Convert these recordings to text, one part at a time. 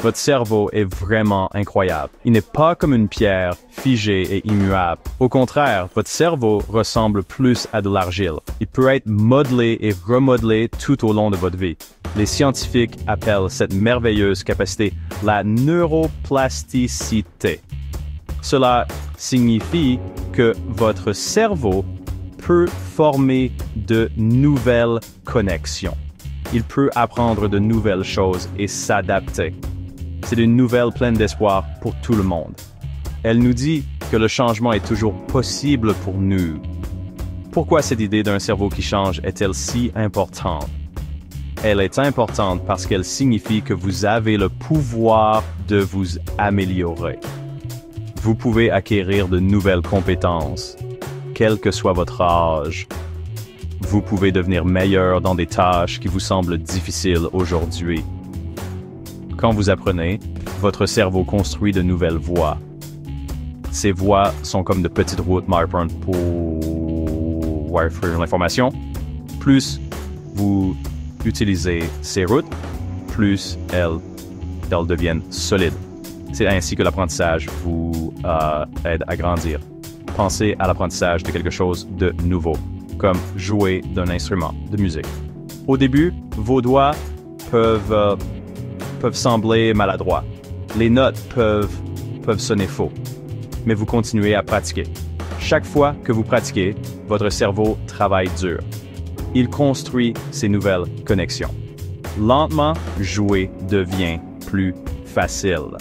Votre cerveau est vraiment incroyable. Il n'est pas comme une pierre figée et immuable. Au contraire, votre cerveau ressemble plus à de l'argile. Il peut être modelé et remodelé tout au long de votre vie. Les scientifiques appellent cette merveilleuse capacité la neuroplasticité. Cela signifie que votre cerveau peut former de nouvelles connexions. Il peut apprendre de nouvelles choses et s'adapter. C'est une nouvelle pleine d'espoir pour tout le monde. Elle nous dit que le changement est toujours possible pour nous. Pourquoi cette idée d'un cerveau qui change est-elle si importante? Elle est importante parce qu'elle signifie que vous avez le pouvoir de vous améliorer. Vous pouvez acquérir de nouvelles compétences, quel que soit votre âge. Vous pouvez devenir meilleur dans des tâches qui vous semblent difficiles aujourd'hui. Quand vous apprenez, votre cerveau construit de nouvelles voies. Ces voies sont comme de petites routes marquantes pour faire l'information. Plus vous utilisez ces routes, plus elles deviennent solides. C'est ainsi que l'apprentissage vous aide à grandir. Pensez à l'apprentissage de quelque chose de nouveau, comme jouer d'un instrument de musique. Au début, vos doigts peuvent sembler maladroits. Les notes peuvent sonner faux. Mais vous continuez à pratiquer. Chaque fois que vous pratiquez, votre cerveau travaille dur. Il construit ces nouvelles connexions. Lentement, jouer devient plus facile.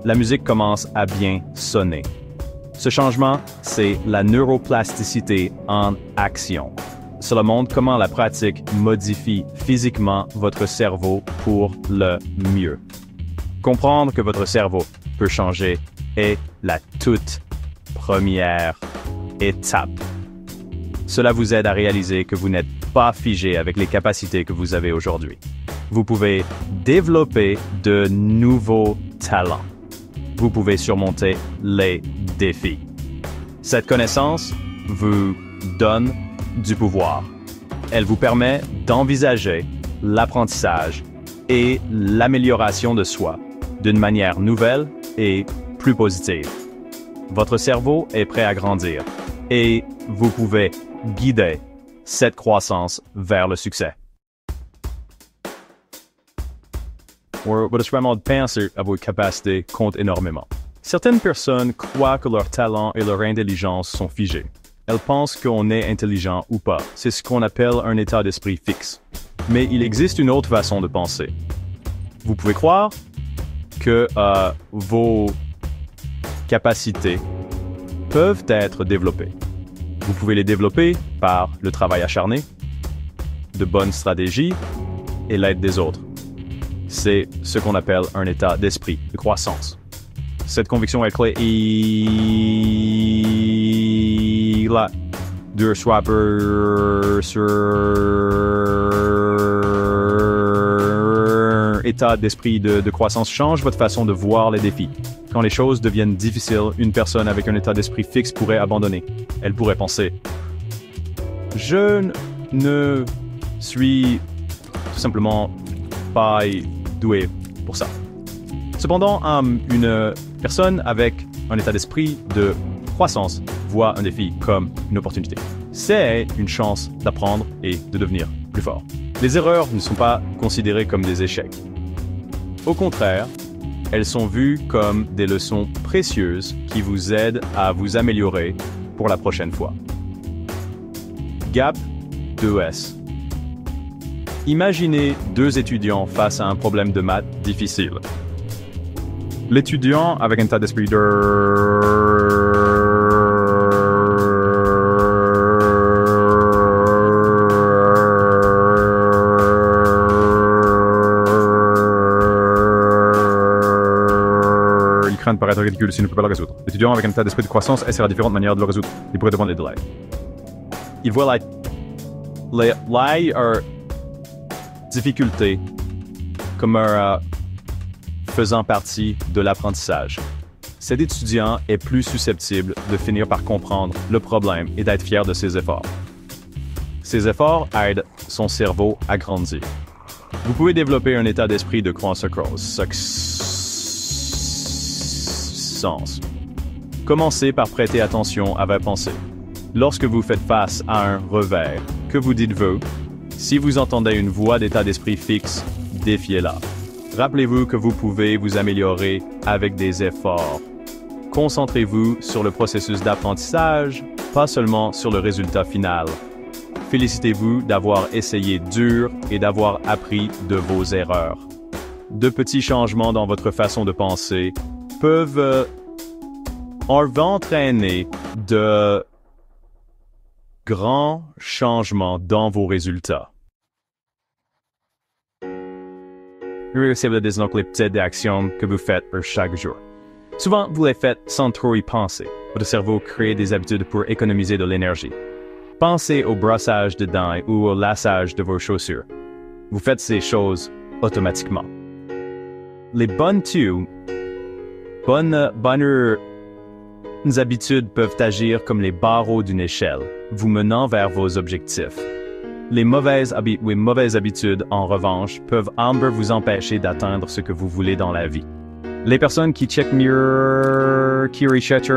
La musique commence à bien sonner. Ce changement, c'est la neuroplasticité en action. Cela montre comment la pratique modifie physiquement votre cerveau pour le mieux. Comprendre que votre cerveau peut changer est la toute première étape. Cela vous aide à réaliser que vous n'êtes pas figé avec les capacités que vous avez aujourd'hui. Vous pouvez développer de nouveaux talents. Vous pouvez surmonter les défis. Cette connaissance vous donne du pouvoir. Elle vous permet d'envisager l'apprentissage et l'amélioration de soi d'une manière nouvelle et plus positive. Votre cerveau est prêt à grandir et vous pouvez guider cette croissance vers le succès. Votre vraiment de penser à vos capacités compte énormément. Certaines personnes croient que leur talent et leur intelligence sont figés. Elles pensent qu'on est intelligent ou pas. C'est ce qu'on appelle un état d'esprit fixe. Mais il existe une autre façon de penser. Vous pouvez croire que vos capacités peuvent être développées. Vous pouvez les développer par le travail acharné, de bonnes stratégies et l'aide des autres. C'est ce qu'on appelle un état d'esprit de croissance. Cette conviction est clé et la deux swapper sur état d'esprit de croissance change votre façon de voir les défis. Quand les choses deviennent difficiles, une personne avec un état d'esprit fixe pourrait abandonner. Elle pourrait penser « Je ne suis tout simplement pas doué pour ça ». Cependant, une personne avec un état d'esprit de croissance voit un défi comme une opportunité. C'est une chance d'apprendre et de devenir plus fort. Les erreurs ne sont pas considérées comme des échecs. Au contraire, elles sont vues comme des leçons précieuses qui vous aident à vous améliorer pour la prochaine fois. Gap 2S. Imaginez deux étudiants face à un problème de maths difficile. L'étudiant avec un état d'esprit de... Il craint de paraître ridicule s'il ne peut pas le résoudre. L'étudiant avec un état d'esprit de croissance essaiera différentes manières de le résoudre. Il pourrait demander de l'aide. Il voit la difficulté comme un... faisant partie de l'apprentissage. Cet étudiant est plus susceptible de finir par comprendre le problème et d'être fier de ses efforts. Ces efforts aident son cerveau à grandir. Vous pouvez développer un état d'esprit de croissance. Commencez par prêter attention à vos pensées. Lorsque vous faites face à un revers, que vous dites-vous? Si vous entendez une voix d'état d'esprit fixe, défiez-la. Rappelez-vous que vous pouvez vous améliorer avec des efforts. Concentrez-vous sur le processus d'apprentissage, pas seulement sur le résultat final. Félicitez-vous d'avoir essayé dur et d'avoir appris de vos erreurs. De petits changements dans votre façon de penser peuvent entraîner de grands changements dans vos résultats. Réussissez à donc les petites actions que vous faites pour chaque jour. Souvent, vous les faites sans trop y penser. Votre cerveau crée des habitudes pour économiser de l'énergie. Pensez au brossage de dents ou au lassage de vos chaussures. Vous faites ces choses automatiquement. Les bonnes habitudes peuvent agir comme les barreaux d'une échelle, vous menant vers vos objectifs. Les mauvaises habitudes, en revanche, peuvent vous empêcher d'atteindre ce que vous voulez dans la vie. Les personnes qui checkent mieux, qui recherchent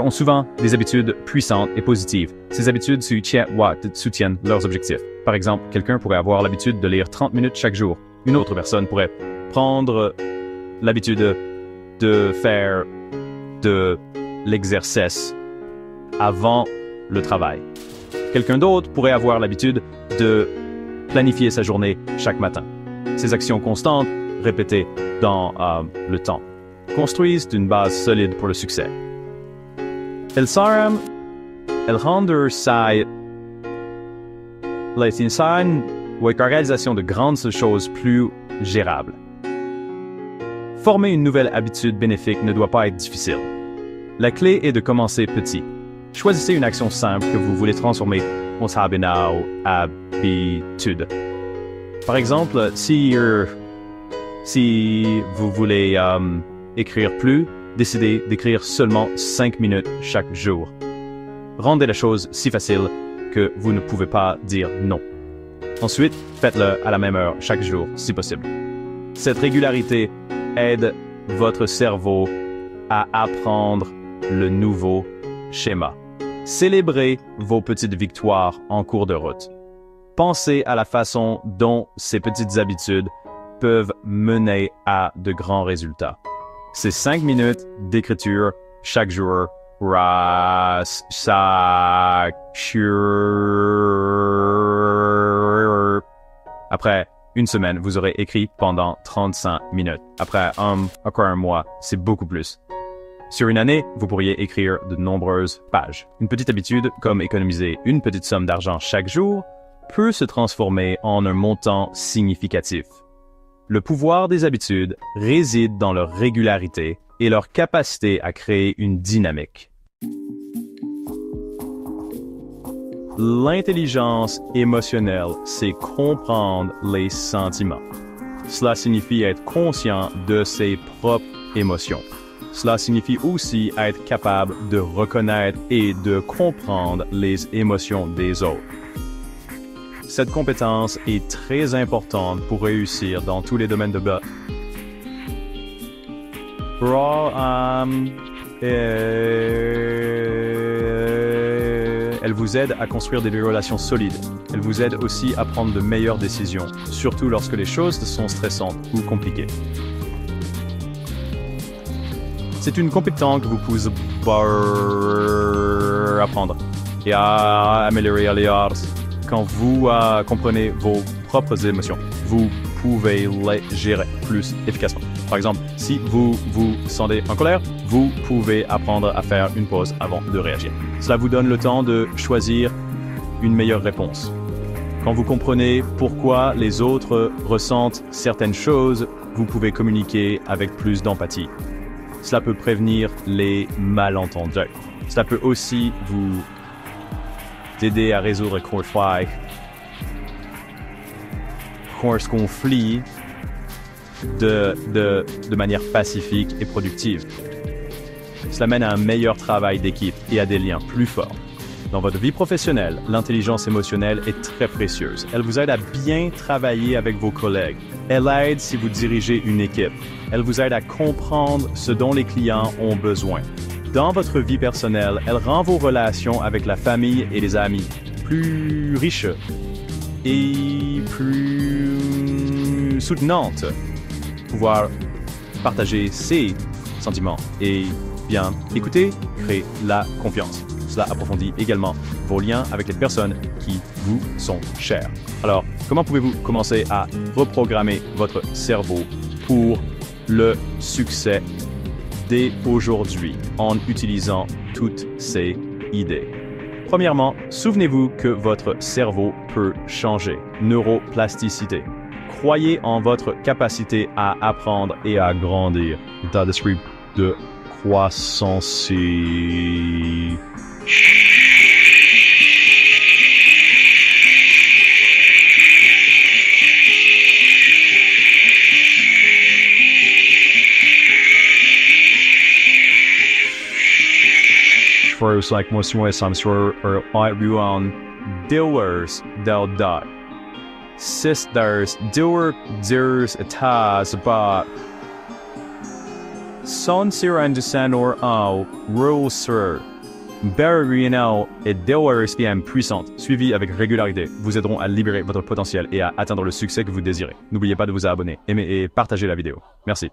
ont souvent des habitudes puissantes et positives. Ces habitudes soutiennent leurs objectifs. Par exemple, quelqu'un pourrait avoir l'habitude de lire 30 minutes chaque jour. Une autre personne pourrait prendre l'habitude de faire de l'exercice avant le travail. Quelqu'un d'autre pourrait avoir l'habitude de planifier sa journée chaque matin. Ces actions constantes, répétées dans le temps, construisent une base solide pour le succès. Elles rendent la réalisation de grandes choses plus gérables. Former une nouvelle habitude bénéfique ne doit pas être difficile. La clé est de commencer petit. Choisissez une action simple que vous voulez transformer en habitude. Par exemple, si vous voulez écrire plus, décidez d'écrire seulement 5 minutes chaque jour. Rendez la chose si facile que vous ne pouvez pas dire non. Ensuite, faites-le à la même heure chaque jour, si possible. Cette régularité aide votre cerveau à apprendre le nouveau schéma. Célébrez vos petites victoires en cours de route. Pensez à la façon dont ces petites habitudes peuvent mener à de grands résultats. Ces 5 minutes d'écriture chaque jour, après une semaine, vous aurez écrit pendant 35 minutes. Après encore un mois, c'est beaucoup plus. Sur une année, vous pourriez écrire de nombreuses pages. Une petite habitude, comme économiser une petite somme d'argent chaque jour, peut se transformer en un montant significatif. Le pouvoir des habitudes réside dans leur régularité et leur capacité à créer une dynamique. L'intelligence émotionnelle, c'est comprendre les sentiments. Cela signifie être conscient de ses propres émotions. Cela signifie aussi être capable de reconnaître et de comprendre les émotions des autres. Cette compétence est très importante pour réussir dans tous les domaines de vie. Elle vous aide à construire des relations solides. Elle vous aide aussi à prendre de meilleures décisions, surtout lorsque les choses sont stressantes ou compliquées. C'est une compétence que vous pouvez apprendre et à améliorer quand vous comprenez vos propres émotions. Vous pouvez les gérer plus efficacement. Par exemple, si vous vous sentez en colère, vous pouvez apprendre à faire une pause avant de réagir. Cela vous donne le temps de choisir une meilleure réponse. Quand vous comprenez pourquoi les autres ressentent certaines choses, vous pouvez communiquer avec plus d'empathie. Cela peut prévenir les malentendus. Cela peut aussi vous aider à résoudre le conflit de manière pacifique et productive. Cela mène à un meilleur travail d'équipe et à des liens plus forts. Dans votre vie professionnelle, l'intelligence émotionnelle est très précieuse. Elle vous aide à bien travailler avec vos collègues. Elle aide si vous dirigez une équipe. Elle vous aide à comprendre ce dont les clients ont besoin. Dans votre vie personnelle, elle rend vos relations avec la famille et les amis plus riches et plus soutenantes. Pouvoir partager ses sentiments et bien écouter crée la confiance. Cela approfondit également vos liens avec les personnes qui vous sont chères. Alors, comment pouvez-vous commencer à reprogrammer votre cerveau pour le succès dès aujourd'hui en utilisant toutes ces idées? Premièrement, souvenez-vous que votre cerveau peut changer. Neuroplasticité. Croyez en votre capacité à apprendre et à grandir. État d'esprit de croissance. First, like most ways, I'm sure everyone doers that sisters doer there's a task but son sir understand or rules sir. Berrino et doers PM puissantes, suivies avec régularité, vous aideront à libérer votre potentiel et à atteindre le succès que vous désirez. N'oubliez pas de vous abonner, aimer et partager la vidéo. Merci.